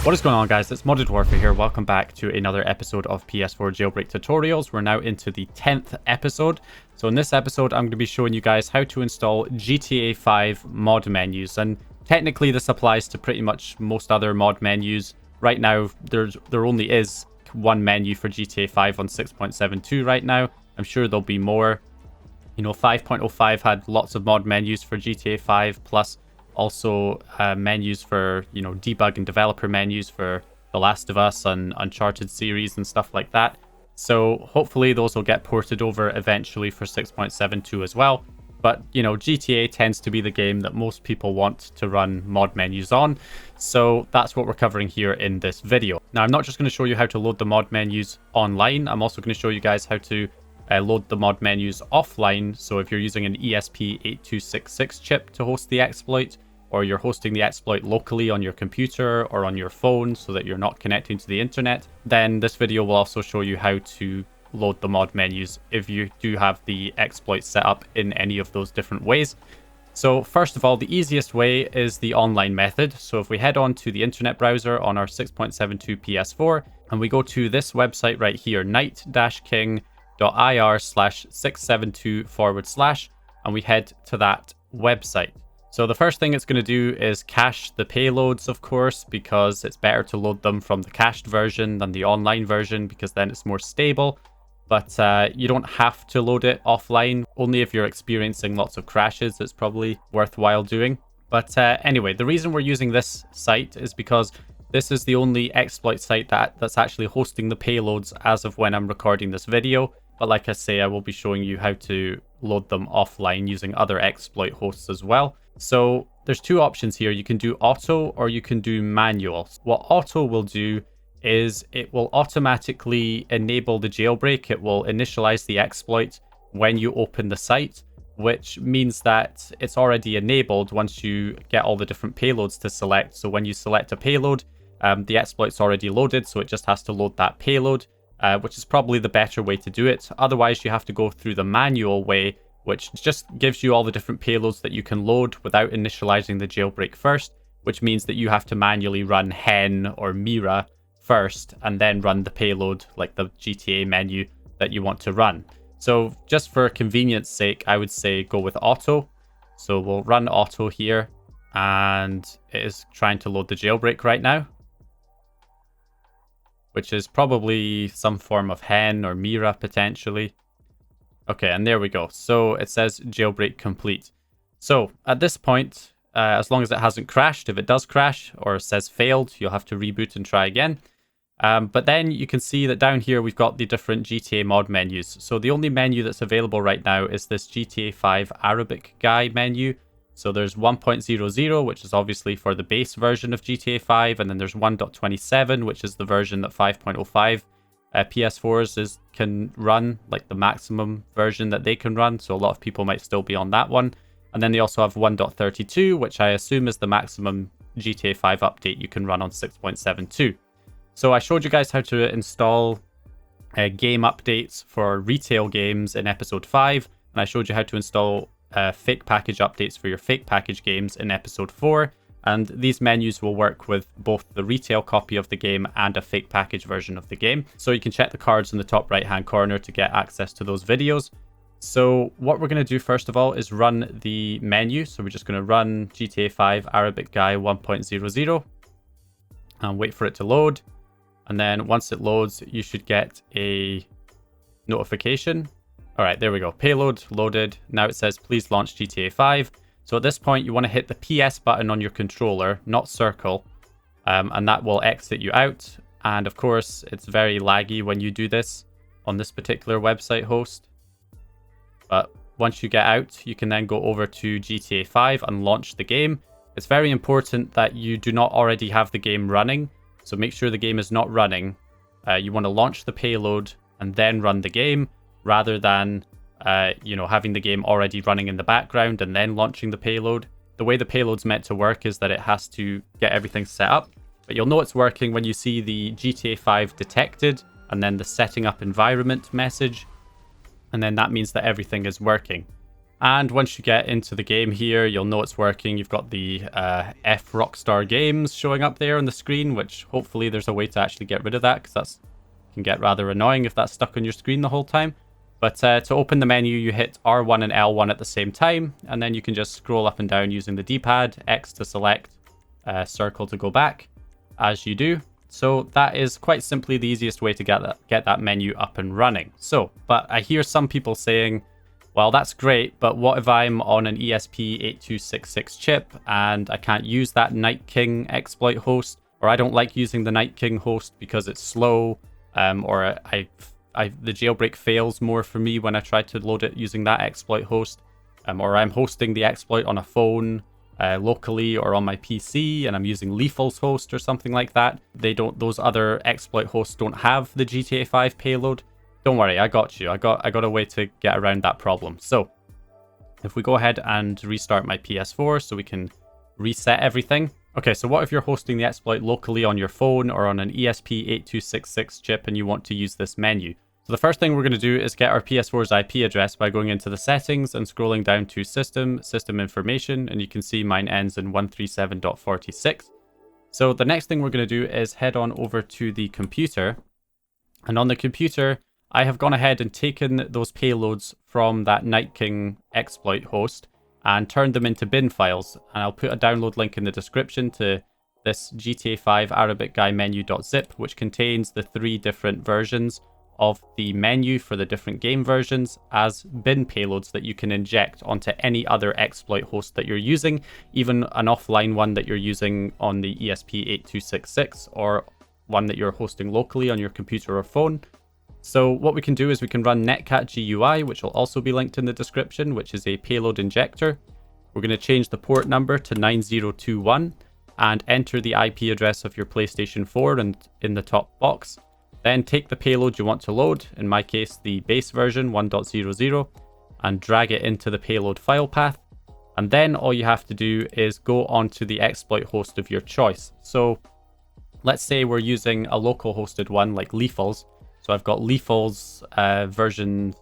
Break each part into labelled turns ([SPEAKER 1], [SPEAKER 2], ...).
[SPEAKER 1] What is going on, guys? It's Modded Warfare here. Welcome back to another episode of PS4 Jailbreak tutorials. We're now into the 10th episode. So in this episode, I'm going to be showing you guys how to install GTA 5 mod menus. And technically this applies to pretty much most other mod menus. Right now, there only is one menu for GTA 5 on 6.72 right now. I'm sure there'll be more. You know, 5.05 had lots of mod menus for GTA 5, plus also menus for, you know, debug and developer menus for The Last of Us and Uncharted series and stuff like that. So hopefully those will get ported over eventually for 6.72 as well. But, you know, GTA tends to be the game that most people want to run mod menus on. So that's what we're covering here in this video. Now, I'm not just going to show you how to load the mod menus online. I'm also going to show you guys how to load the mod menus offline. So if you're using an ESP8266 chip to host the exploit, or you're hosting the exploit locally on your computer or on your phone so that you're not connecting to the internet, then this video will also show you how to load the mod menus if you do have the exploit set up in any of those different ways. So first of all, the easiest way is the online method. So if we head on to the internet browser on our 6.72 PS4 and we go to this website right here, night-king.ir/672/, and we head to that website. So the first thing it's going to do is cache the payloads, of course, because it's better to load them from the cached version than the online version, because then it's more stable. But you don't have to load it offline. Only if you're experiencing lots of crashes, it's probably worthwhile doing. But anyway, the reason we're using this site is because this is the only exploit site that's actually hosting the payloads as of when I'm recording this video. But like I say, I will be showing you how to load them offline using other exploit hosts as well. So there's two options here. You can do auto or you can do manual. What auto will do is it will automatically enable the jailbreak. It will initialize the exploit when you open the site, which means that it's already enabled once you get all the different payloads to select. So when you select a payload, the exploit's already loaded, so it just has to load that payload, which is probably the better way to do it. Otherwise, you have to go through the manual way, which just gives you all the different payloads that you can load without initializing the jailbreak first, which means that you have to manually run hen or mira first and then run the payload, like the GTA menu that you want to run. So just for convenience sake, I would say go with auto. So we'll run auto here, and it is trying to load the jailbreak right now, which is probably some form of hen or mira potentially. Okay, and there we go. So it says jailbreak complete. So at this point, as long as it hasn't crashed, if it does crash or says failed, you'll have to reboot and try again. But then you can see that down here, we've got the different GTA mod menus. So the only menu that's available right now is this GTA 5 Arabic guy menu. So there's 1.00, which is obviously for the base version of GTA 5. And then there's 1.27, which is the version that 5.05 PS4s can run, like the maximum version that they can run. So a lot of people might still be on that one. And then they also have 1.32, which I assume is the maximum GTA 5 update you can run on 6.72. So I showed you guys how to install game updates for retail games in episode 5. And I showed you how to install fake package updates for your fake package games in episode 4. And these menus will work with both the retail copy of the game and a fake package version of the game. So you can check the cards in the top right hand corner to get access to those videos. So what we're going to do first of all is run the menu. So we're just going to run GTA 5 Arabic Guy 1.00 and wait for it to load. And then once it loads, you should get a notification. All right, there we go. Payload loaded. Now it says, please launch GTA 5. So at this point, you want to hit the PS button on your controller, not circle, and that will exit you out. And of course, it's very laggy when you do this on this particular website host. But once you get out, you can then go over to GTA 5 and launch the game. It's very important that you do not already have the game running. So make sure the game is not running. You want to launch the payload and then run the game, rather than having the game already running in the background and then launching the payload. The way the payload's meant to work is that it has to get everything set up. But you'll know it's working when you see the GTA 5 detected and then the setting up environment message. And then that means that everything is working. And once you get into the game here, you'll know it's working. You've got the F Rockstar Games showing up there on the screen, which hopefully there's a way to actually get rid of that, because that can get rather annoying if that's stuck on your screen the whole time. But to open the menu, you hit R1 and L1 at the same time, and then you can just scroll up and down using the D-pad, X to select, circle to go back, as you do. So that is quite simply the easiest way to get that menu up and running. So, but I hear some people saying, well, that's great, but what if I'm on an ESP8266 chip and I can't use that Night King exploit host, or I don't like using the Night King host because it's slow, or the jailbreak fails more for me when I try to load it using that exploit host, or I'm hosting the exploit on a phone locally or on my PC and I'm using Lethal's host or something like that. Those other exploit hosts don't have the GTA 5 payload. Don't worry, I got you. I got a way to get around that problem. So if we go ahead and restart my PS4 so we can reset everything. Okay, so what if you're hosting the exploit locally on your phone or on an ESP8266 chip and you want to use this menu? So the first thing we're going to do is get our PS4's IP address by going into the settings and scrolling down to system information, and you can see mine ends in 137.46. So the next thing we're going to do is head on over to the computer, and on the computer I have gone ahead and taken those payloads from that Night King exploit host and turned them into bin files, and I'll put a download link in the description to this GTA 5 Arabic guy menu.zip, which contains the 3 different versions of the menu for the different game versions as bin payloads that you can inject onto any other exploit host that you're using, even an offline one that you're using on the ESP8266 or one that you're hosting locally on your computer or phone. So what we can do is we can run netcat GUI, which will also be linked in the description, which is a payload injector. We're going to change the port number to 9021 and enter the IP address of your PlayStation 4 and in the top box. Then take the payload you want to load, in my case the base version 1.00, and drag it into the payload file path. And then all you have to do is go onto the exploit host of your choice. So let's say we're using a local hosted one like Lethal's. So I've got Lethal's version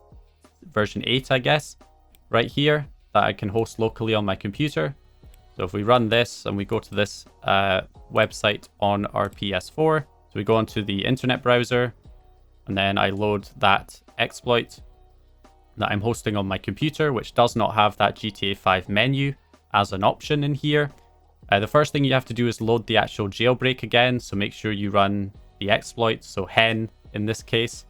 [SPEAKER 1] 8, I guess, right here that I can host locally on my computer. So if we run this and we go to this website on our PS4, so we go onto the internet browser, and then I load that exploit that I'm hosting on my computer, which does not have that GTA 5 menu as an option in here. The first thing you have to do is load the actual jailbreak again, so make sure you run the exploit, so hen in this case.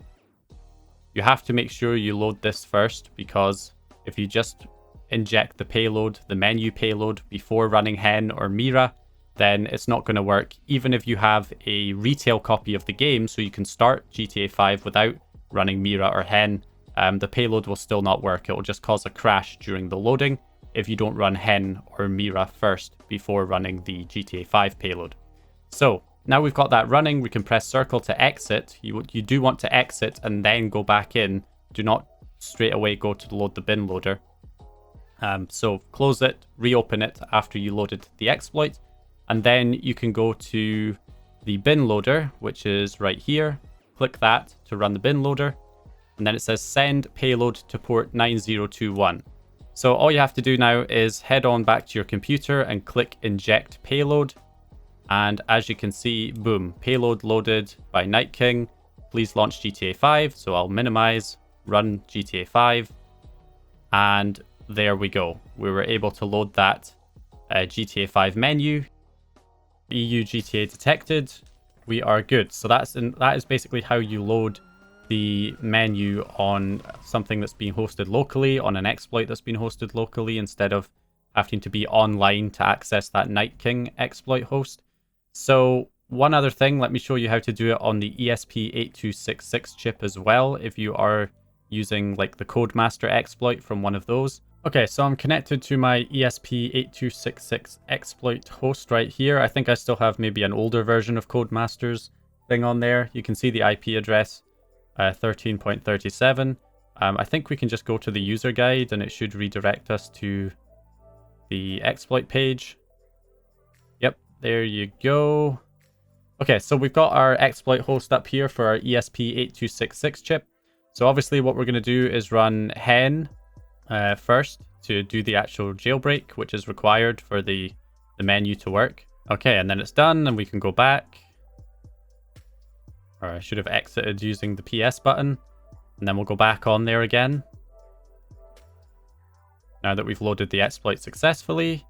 [SPEAKER 1] You have to make sure you load this first, because if you just inject the payload, the menu payload, before running hen or Mira, then it's not going to work. Even if you have a retail copy of the game, so you can start GTA 5 without running Mira or hen, the payload will still not work. It will just cause a crash during the loading if you don't run hen or Mira first before running the GTA 5 payload. So now we've got that running, we can press circle to exit. You do want to exit and then go back in. Do not straight away go to load the bin loader. So close it, reopen it after you loaded the exploit. And then you can go to the bin loader, which is right here. Click that to run the bin loader. And then it says send payload to port 9021. So all you have to do now is head on back to your computer and click inject payload. And as you can see, boom, payload loaded by Night King. Please launch GTA 5. So I'll minimize, run GTA 5. And there we go. We were able to load that GTA 5 menu. EU GTA detected. We are good. So that is basically how you load the menu on something that's being hosted locally, on an exploit that's been hosted locally, instead of having to be online to access that Night King exploit host. So one other thing, let me show you how to do it on the ESP8266 chip as well, if you are using like the Codemaster exploit from one of those. Okay, so I'm connected to my ESP8266 exploit host right here. I think I still have maybe an older version of Codemaster's thing on there. You can see the IP address, 13.37. I think we can just go to the user guide and it should redirect us to the exploit page. Yep, there you go. Okay, so we've got our exploit host up here for our ESP8266 chip. So obviously what we're going to do is run hen first to do the actual jailbreak, which is required for the menu to work. Okay, and then it's done, and we can go back. Or I should have exited using the PS button, and then we'll go back on there again. Now that we've loaded the exploit successfully,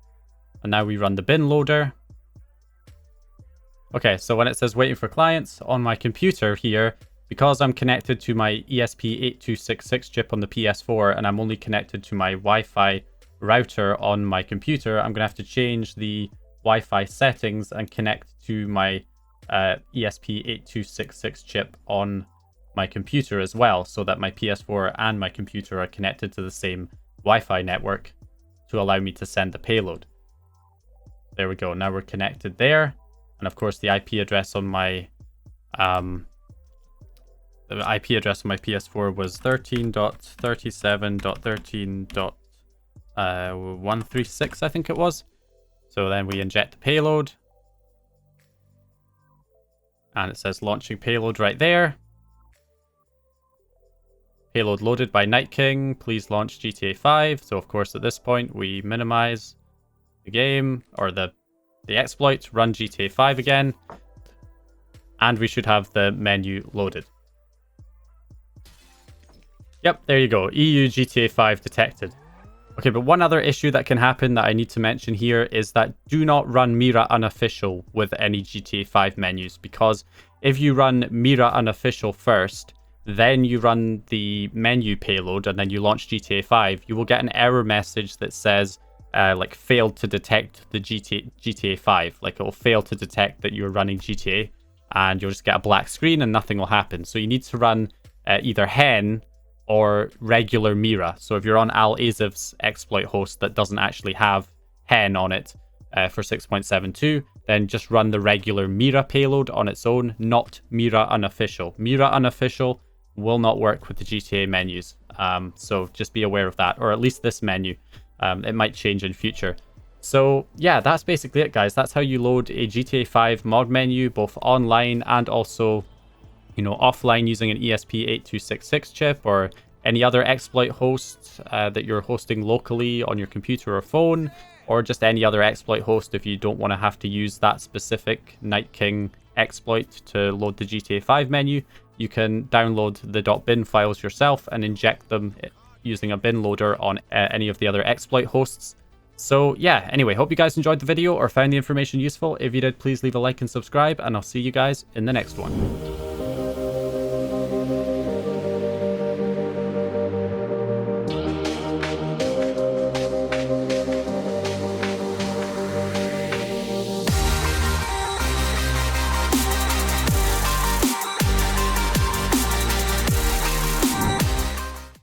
[SPEAKER 1] and now we run the bin loader. Okay, so when it says waiting for clients on my computer here, because I'm connected to my ESP8266 chip on the PS4 and I'm only connected to my Wi-Fi router on my computer, I'm going to have to change the Wi-Fi settings and connect to my ESP8266 chip on my computer as well, so that my PS4 and my computer are connected to the same Wi-Fi network to allow me to send the payload. There we go. Now we're connected there. And of course, the IP address on my PS4 was 13.37.13.136, I think it was. So then we inject the payload. And it says launching payload right there. Payload loaded by Night King. Please launch GTA 5. So of course, at this point, we minimize the game, or the exploit, run GTA 5 again, and we should have the menu loaded. Yep, there you go. EU GTA 5 detected. Okay, but one other issue that can happen that I need to mention here is that do not run Mira unofficial with any GTA 5 menus, because if you run Mira unofficial first, then you run the menu payload, and then you launch GTA 5, you will get an error message that says like failed to detect the GTA 5. Like it will fail to detect that you're running GTA, and you'll just get a black screen and nothing will happen. So you need to run either hen or regular Mira. So if you're on Al-Azif's exploit host that doesn't actually have hen on it for 6.72, then just run the regular Mira payload on its own, not Mira unofficial. Mira unofficial will not work with the GTA menus. So just be aware of that, or at least this menu. It might change in future. So yeah, that's basically it, guys. That's how you load a GTA 5 mod menu, both online and also, you know, offline using an ESP8266 chip or any other exploit host that you're hosting locally on your computer or phone, or just any other exploit host if you don't want to have to use that specific Night King exploit to load the GTA 5 menu. You can download the .bin files yourself and inject them using a bin loader on any of the other exploit hosts. So yeah, anyway, hope you guys enjoyed the video or found the information useful. If you did, please leave a like and subscribe, and I'll see you guys in the next one.